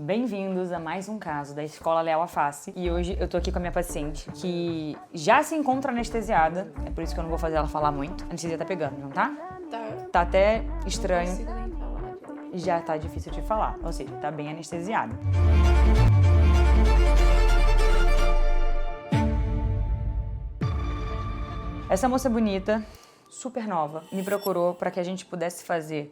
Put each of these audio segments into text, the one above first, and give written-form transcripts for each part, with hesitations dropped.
Bem-vindos a mais um caso da Escola Leal à Face. E hoje eu tô aqui com a minha paciente que já se encontra anestesiada. É por isso que eu não vou fazer ela falar muito. A anestesia tá pegando, não tá? Tá até estranho. Não consigo nem falar direito. Já tá difícil de falar, ou seja, tá bem anestesiada. Essa moça bonita, super nova, me procurou para que a gente pudesse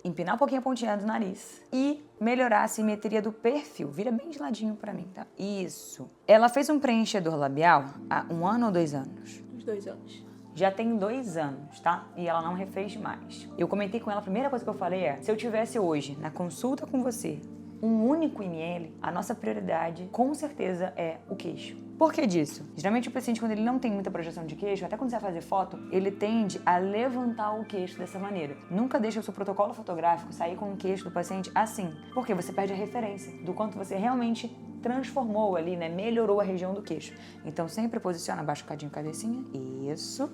empinar um pouquinho a pontinha do nariz e melhorar a simetria do perfil. Vira bem de ladinho para mim, tá? Isso. Ela fez um preenchedor labial há 1 ano ou 2 anos? Uns 2 anos. Já tem 2 anos, tá? E ela não refez mais. Eu comentei com ela, a primeira coisa que eu falei é, se eu tivesse hoje, na consulta com você, um único ml, a nossa prioridade, com certeza, é o queixo. Por que disso? Geralmente o paciente, quando ele não tem muita projeção de queixo, até quando você vai fazer foto, ele tende a levantar o queixo dessa maneira. Nunca deixa o seu protocolo fotográfico sair com o queixo do paciente assim, porque você perde a referência do quanto você realmente transformou ali, né? Melhorou a região do queixo. Então sempre posiciona abaixadinho a cabecinha. Isso.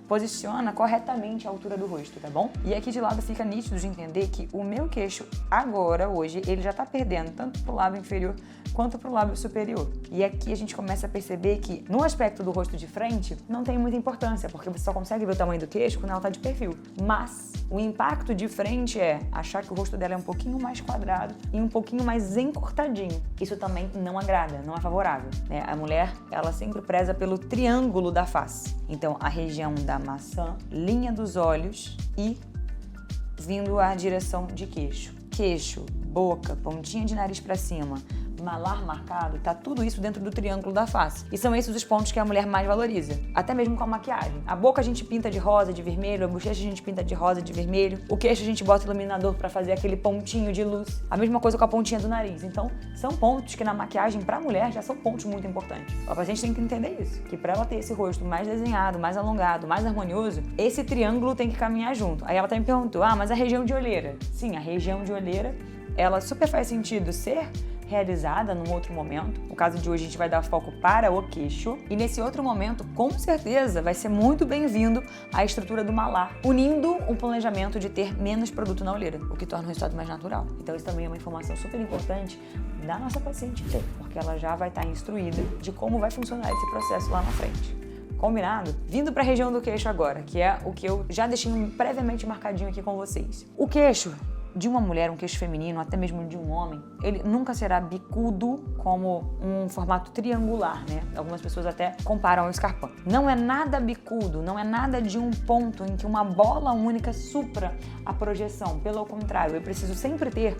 Posiciona corretamente a altura do rosto, tá bom? E aqui de lado fica nítido de entender que o meu queixo agora, hoje, ele já tá perdendo tanto pro lábio inferior quanto pro lábio superior. E aqui a gente começa a perceber que no aspecto do rosto de frente não tem muita importância, porque você só consegue ver o tamanho do queixo quando ela tá de perfil. Mas o impacto de frente é achar que o rosto dela é um pouquinho mais quadrado e um pouquinho mais encurtadinho. Isso também não agrada, não é favorável, né? A mulher, ela sempre preza pelo triângulo da face. Então, a região da maçã, linha dos olhos e vindo à direção de queixo. Queixo, boca, pontinha de nariz pra cima, malar marcado, tá tudo isso dentro do triângulo da face. E são esses os pontos que a mulher mais valoriza, até mesmo com a maquiagem. A boca a gente pinta de rosa, de vermelho, a bochecha a gente pinta de rosa, de vermelho, o queixo a gente bota iluminador pra fazer aquele pontinho de luz. A mesma coisa com a pontinha do nariz. Então, são pontos que na maquiagem pra mulher já são pontos muito importantes. A paciente tem que entender isso, que pra ela ter esse rosto mais desenhado, mais alongado, mais harmonioso, esse triângulo tem que caminhar junto. Aí ela até me perguntou, mas a região de olheira? Sim, a região de olheira, ela super faz sentido ser realizada num outro momento. No caso de hoje, a gente vai dar foco para o queixo. E nesse outro momento, com certeza, vai ser muito bem-vindo a estrutura do malar, unindo o planejamento de ter menos produto na olheira, o que torna o resultado mais natural. Então isso também é uma informação super importante da nossa paciente ter, porque ela já vai estar instruída de como vai funcionar esse processo lá na frente. Combinado? Vindo para a região do queixo agora, que é o que eu já deixei previamente marcadinho aqui com vocês. O queixo de uma mulher, um queixo feminino, até mesmo de um homem, ele nunca será bicudo como um formato triangular, né? Algumas pessoas até comparam ao Scarpin. Não é nada bicudo, não é nada de um ponto em que uma bola única supra a projeção. Pelo contrário, eu preciso sempre ter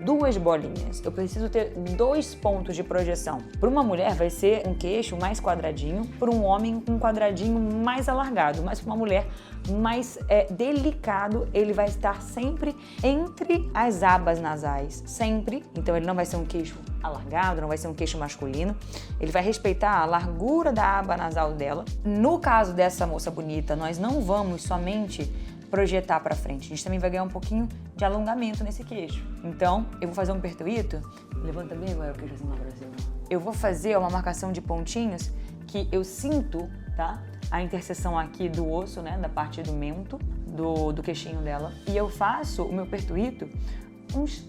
2 bolinhas, eu preciso ter 2 pontos de projeção. Para uma mulher vai ser um queixo mais quadradinho, para um homem um quadradinho mais alargado, mas para uma mulher mais delicado, ele vai estar sempre entre as abas nasais, sempre. Então ele não vai ser um queixo alargado, não vai ser um queixo masculino, ele vai respeitar a largura da aba nasal dela. No caso dessa moça bonita, nós não vamos somente projetar para frente, a gente também vai ganhar um pouquinho de alongamento nesse queixo. Então, eu vou fazer um pertuito, levanta bem agora o queixo assim lá pra cima. Eu vou fazer uma marcação de pontinhos que eu sinto, tá? A interseção aqui do osso, né, da parte do mento, do queixinho dela. E eu faço o meu pertuito uns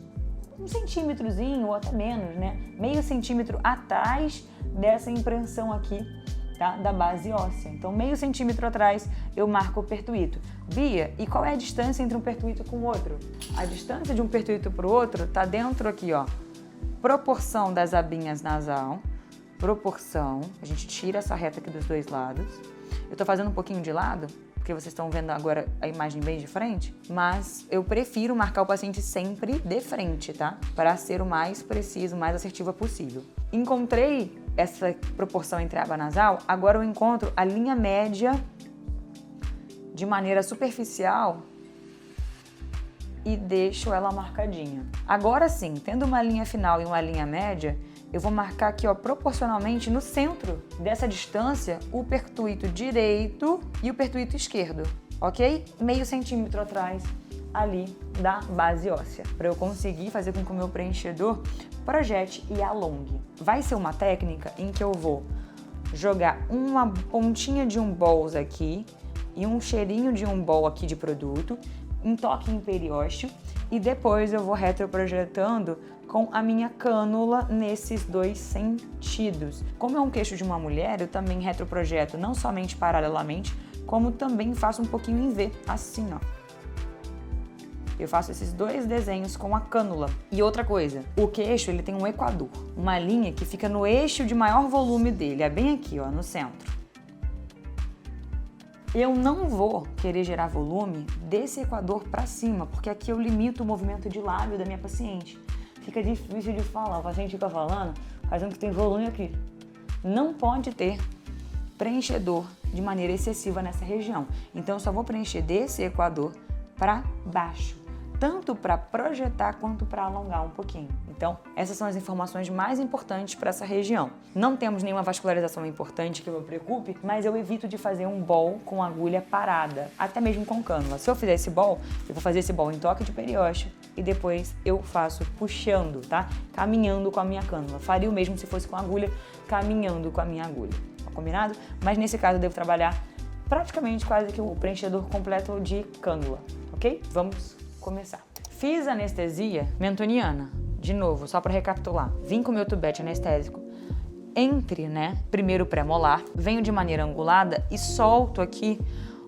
1 centímetrozinho ou até menos, né? Meio centímetro atrás dessa impressão aqui, tá? Da base óssea. Então, meio centímetro atrás, eu marco o pertuito. Bia, e qual é a distância entre um pertuito com o outro? A distância de um pertuito para o outro tá dentro aqui, ó. Proporção das abinhas nasal, proporção. A gente tira essa reta aqui dos 2 lados. Eu tô fazendo um pouquinho de lado, porque vocês estão vendo agora a imagem bem de frente, mas eu prefiro marcar o paciente sempre de frente, tá? Para ser o mais preciso, o mais assertiva possível. Encontrei essa proporção entre a aba nasal, agora eu encontro a linha média de maneira superficial e deixo ela marcadinha. Agora sim, tendo uma linha final e uma linha média, eu vou marcar aqui, ó, proporcionalmente no centro dessa distância, o pertuito direito e o pertuito esquerdo, ok? Meio centímetro atrás ali da base óssea, para eu conseguir fazer com que o meu preenchedor projete e alongue. Vai ser uma técnica em que eu vou jogar uma pontinha de um balls aqui e um cheirinho de um ball aqui de produto, um toque em periósteo, e depois eu vou retroprojetando com a minha cânula nesses dois sentidos. Como é um queixo de uma mulher, eu também retroprojeto não somente paralelamente, como também faço um pouquinho em V, assim, ó. Eu faço esses dois desenhos com a cânula. E outra coisa, o queixo ele tem um equador, uma linha que fica no eixo de maior volume dele, é bem aqui, ó, no centro. Eu não vou querer gerar volume desse equador para cima, porque aqui eu limito o movimento de lábio da minha paciente. Fica difícil de falar, o paciente fica falando, fazendo que tem volume aqui. Não pode ter preenchedor de maneira excessiva nessa região. Então eu só vou preencher desse equador para baixo, tanto para projetar quanto para alongar um pouquinho. Então, essas são as informações mais importantes para essa região. Não temos nenhuma vascularização importante que eu me preocupe, mas eu evito de fazer um bol com agulha parada, até mesmo com cânula. Se eu fizer esse bol, eu vou fazer esse bol em toque de periósteo e depois eu faço puxando, tá? Caminhando com a minha cânula. Faria o mesmo se fosse com agulha, caminhando com a minha agulha. Tá combinado? Mas nesse caso eu devo trabalhar praticamente quase que o preenchedor completo de cânula, ok? Vamos começar. Fiz anestesia mentoniana, de novo, só para recapitular. Vim com o meu tubete anestésico entre, primeiro pré-molar, venho de maneira angulada e solto aqui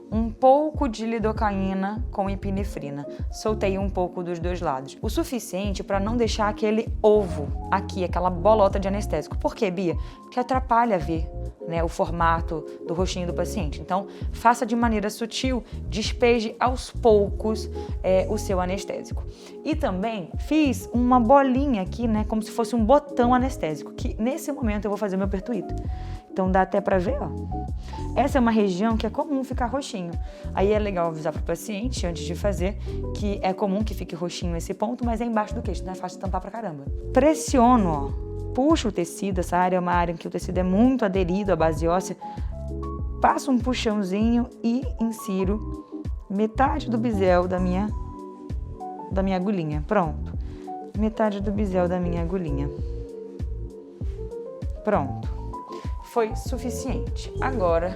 um pouco de lidocaína com epinefrina. Soltei um pouco dos dois lados. O suficiente para não deixar aquele ovo aqui, aquela bolota de anestésico. Por quê, Bia? Porque atrapalha ver o formato do rostinho do paciente. Então, faça de maneira sutil, despeje aos poucos o seu anestésico. E também fiz uma bolinha aqui, como se fosse um botão anestésico, que nesse momento eu vou fazer o meu pertuito. Então dá até pra ver, ó. Essa é uma região que é comum ficar roxinho. Aí é legal avisar pro paciente, antes de fazer, que é comum que fique roxinho esse ponto, mas é embaixo do queixo, então é fácil de tampar pra caramba. Pressiono, ó. Puxo o tecido, essa área é uma área em que o tecido é muito aderido à base óssea. Passo um puxãozinho e insiro metade do bisel da minha agulhinha. Pronto. Metade do bisel da minha agulhinha. Pronto. Foi suficiente. Agora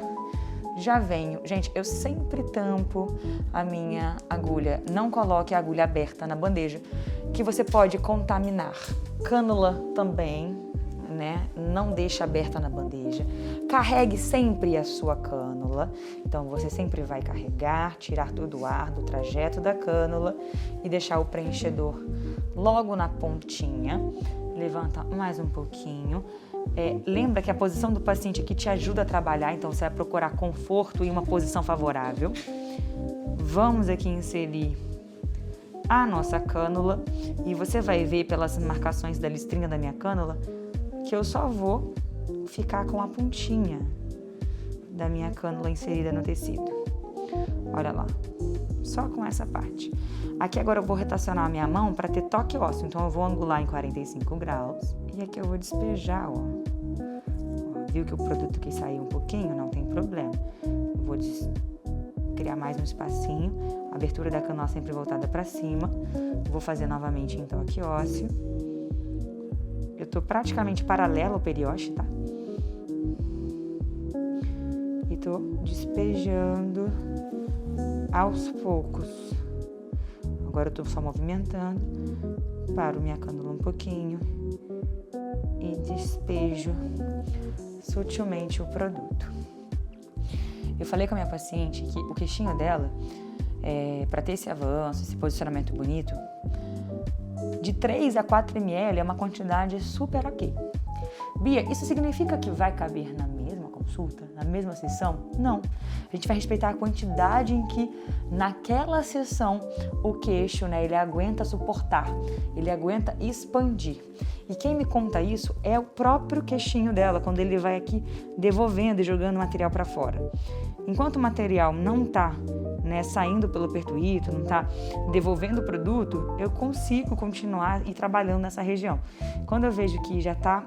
já venho. Gente, eu sempre tampo a minha agulha. Não coloque a agulha aberta na bandeja, que você pode contaminar. Cânula também, Não deixe aberta na bandeja. Carregue sempre a sua cânula. Então você sempre vai carregar, tirar todo o ar do trajeto da cânula e deixar o preenchedor logo na pontinha. Levanta mais um pouquinho. Lembra que a posição do paciente aqui te ajuda a trabalhar, então você vai procurar conforto e uma posição favorável. Vamos aqui inserir a nossa cânula e você vai ver pelas marcações da listrinha da minha cânula que eu só vou ficar com a pontinha da minha cânula inserida no tecido. Olha lá, só com essa parte. Aqui agora eu vou rotacionar a minha mão para ter toque ósseo, então eu vou angular em 45 graus e aqui eu vou despejar, ó. Viu que o produto quis sair um pouquinho? Não tem problema. Eu vou criar mais um espacinho, a abertura da cânula sempre voltada para cima. Vou fazer novamente em toque ósseo. Eu tô praticamente paralelo ao periósteo, tá? E tô despejando aos poucos. Agora eu tô só movimentando, paro minha cânula um pouquinho e despejo sutilmente o produto. Eu falei com a minha paciente que o queixinho dela, para ter esse avanço, esse posicionamento bonito, de 3 a 4 ml é uma quantidade super ok. Bia, isso significa que vai caber na mesma consulta, na mesma sessão? Não. A gente vai respeitar a quantidade em que naquela sessão o queixo, ele aguenta suportar, ele aguenta expandir. E quem me conta isso é o próprio queixinho dela, quando ele vai aqui devolvendo e jogando o material para fora. Enquanto o material não está saindo pelo pertuito, não está devolvendo o produto, eu consigo continuar e trabalhando nessa região. Quando eu vejo que já está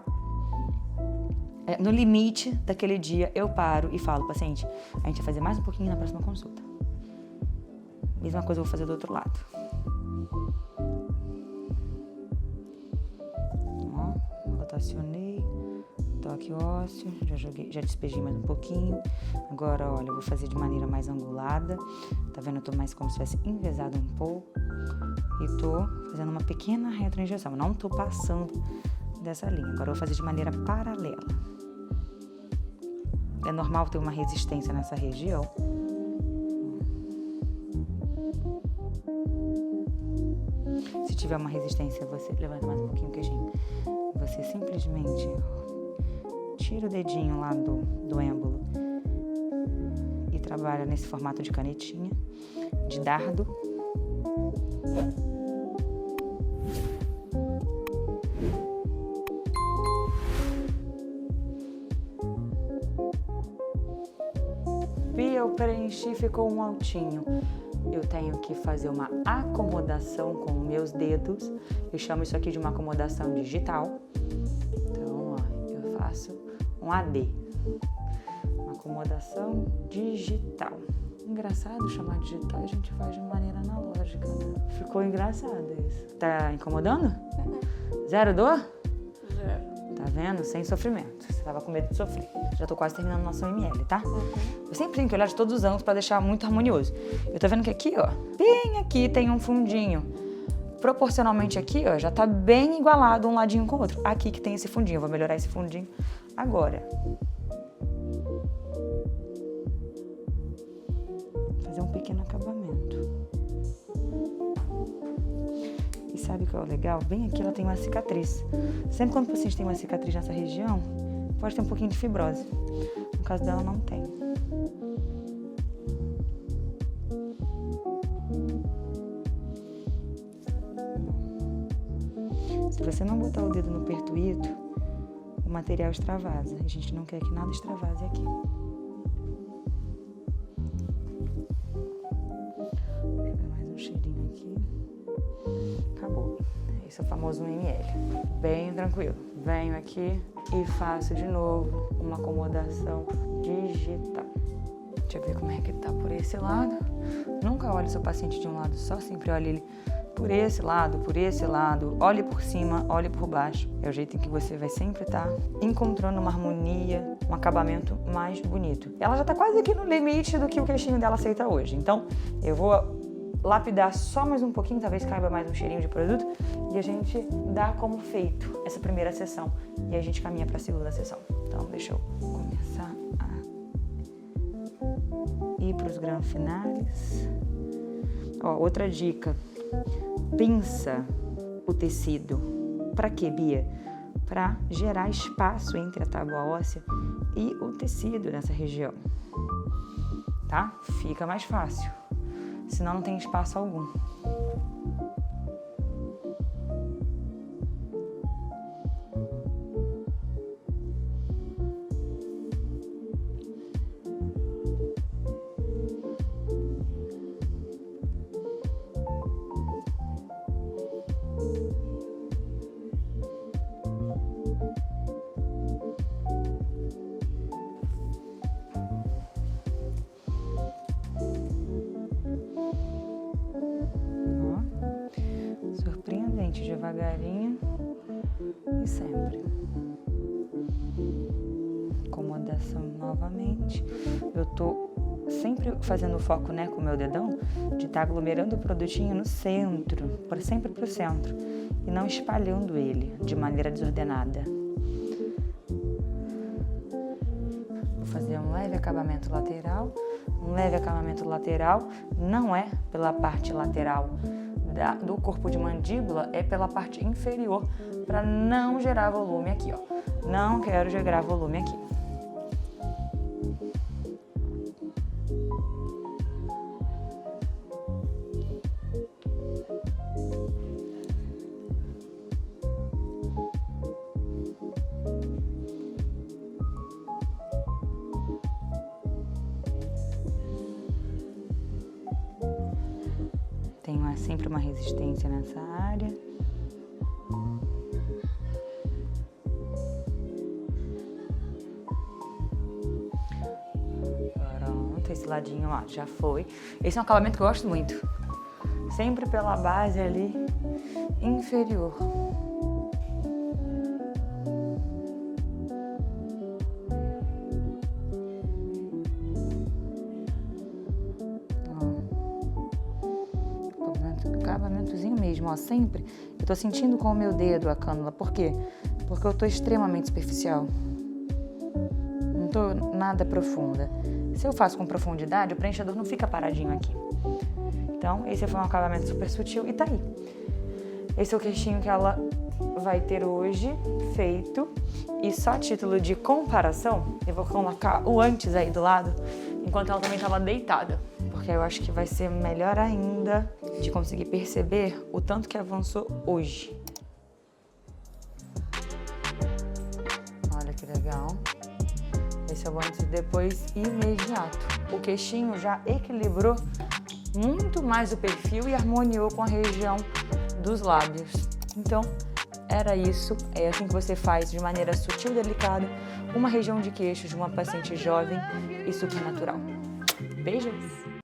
no limite daquele dia, eu paro e falo, paciente, a gente vai fazer mais um pouquinho na próxima consulta. Mesma coisa eu vou fazer do outro lado. Ó, rotacionei, toque ósseo, já despejei mais um pouquinho. Agora, olha, eu vou fazer de maneira mais angulada. Tá vendo? Eu tô mais como se tivesse envezado um pouco. E tô fazendo uma pequena retroinjeção. Não tô passando dessa linha. Agora eu vou fazer de maneira paralela. É normal ter uma resistência nessa região. Se tiver uma resistência, você levanta mais um pouquinho o queijinho. Você simplesmente tira o dedinho lá do êmbolo e trabalha nesse formato de canetinha, de dardo. E eu preenchi, ficou um altinho. Eu tenho que fazer uma acomodação com meus dedos. Eu chamo isso aqui de uma acomodação digital. Então, ó, eu faço um AD. Uma acomodação digital. Engraçado chamar digital, a gente faz de maneira analógica, né? Ficou engraçado isso. Tá incomodando? Zero dor? Zero. Tá vendo? Sem sofrimento. Você tava com medo de sofrer. Já tô quase terminando nosso ml, tá? Eu sempre tenho que olhar de todos os ângulos pra deixar muito harmonioso. Eu tô vendo que aqui, ó, bem aqui tem um fundinho. Proporcionalmente aqui, ó, já tá bem igualado um ladinho com o outro. Aqui que tem esse fundinho. Eu vou melhorar esse fundinho agora. Fazer um pequeno acabamento. E sabe o que é o legal? Bem aqui ela tem uma cicatriz. Sempre quando o paciente tem uma cicatriz nessa região, pode ter um pouquinho de fibrose. No caso dela, não tem. Se você não botar o dedo no pertuito, o material extravasa. A gente não quer que nada extravase aqui. Vou jogar mais um cheirinho aqui. Acabou. Esse é o famoso 1 ml. Bem tranquilo. Venho aqui e faço de novo uma acomodação digital. Deixa eu ver como é que tá por esse lado. Nunca olhe seu paciente de um lado só, sempre olhe ele por esse lado, olhe por cima, olhe por baixo. É o jeito em que você vai sempre estar encontrando uma harmonia, um acabamento mais bonito. Ela já tá quase aqui no limite do que o queixinho dela aceita hoje. Então, eu vou lapidar só mais um pouquinho, talvez caiba mais um cheirinho de produto, e a gente dá como feito essa primeira sessão. E a gente caminha para a segunda sessão. Então, deixa eu começar a ir para os grandes finales. Ó, outra dica. Pinça o tecido. Para quê, Bia? Para gerar espaço entre a tábua óssea e o tecido nessa região. Tá? Fica mais fácil. Senão não tem espaço algum. Devagarinho e sempre. Acomodação novamente. Eu tô sempre fazendo o foco, né, com o meu dedão, de estar aglomerando o produtinho no centro, sempre pro centro, e não espalhando ele de maneira desordenada. Vou fazer um leve acabamento lateral. Um leve acabamento lateral não é pela parte lateral do corpo de mandíbula, é pela parte inferior, para não gerar volume aqui, ó. Não quero gerar volume aqui. Tenho sempre uma resistência nessa área. Pronto, esse ladinho, ó, já foi. Esse é um acabamento que eu gosto muito. Sempre pela base ali inferior. acabamentozinho mesmo, ó, sempre. Eu tô sentindo com o meu dedo a cânula. Por quê? Porque eu tô extremamente superficial. Não tô nada profunda. Se eu faço com profundidade, o preenchedor não fica paradinho aqui. Então, esse foi um acabamento super sutil e tá aí. Esse é o queixinho que ela vai ter hoje, feito. E só a título de comparação, eu vou colocar o antes aí do lado, enquanto ela também estava deitada. Porque eu acho que vai ser melhor ainda de conseguir perceber o tanto que avançou hoje. Olha que legal. Esse é o antes e depois imediato. O queixinho já equilibrou muito mais o perfil e harmoniou com a região dos lábios. Então, era isso. É assim que você faz de maneira sutil e delicada uma região de queixo de uma paciente jovem e super natural. Beijos!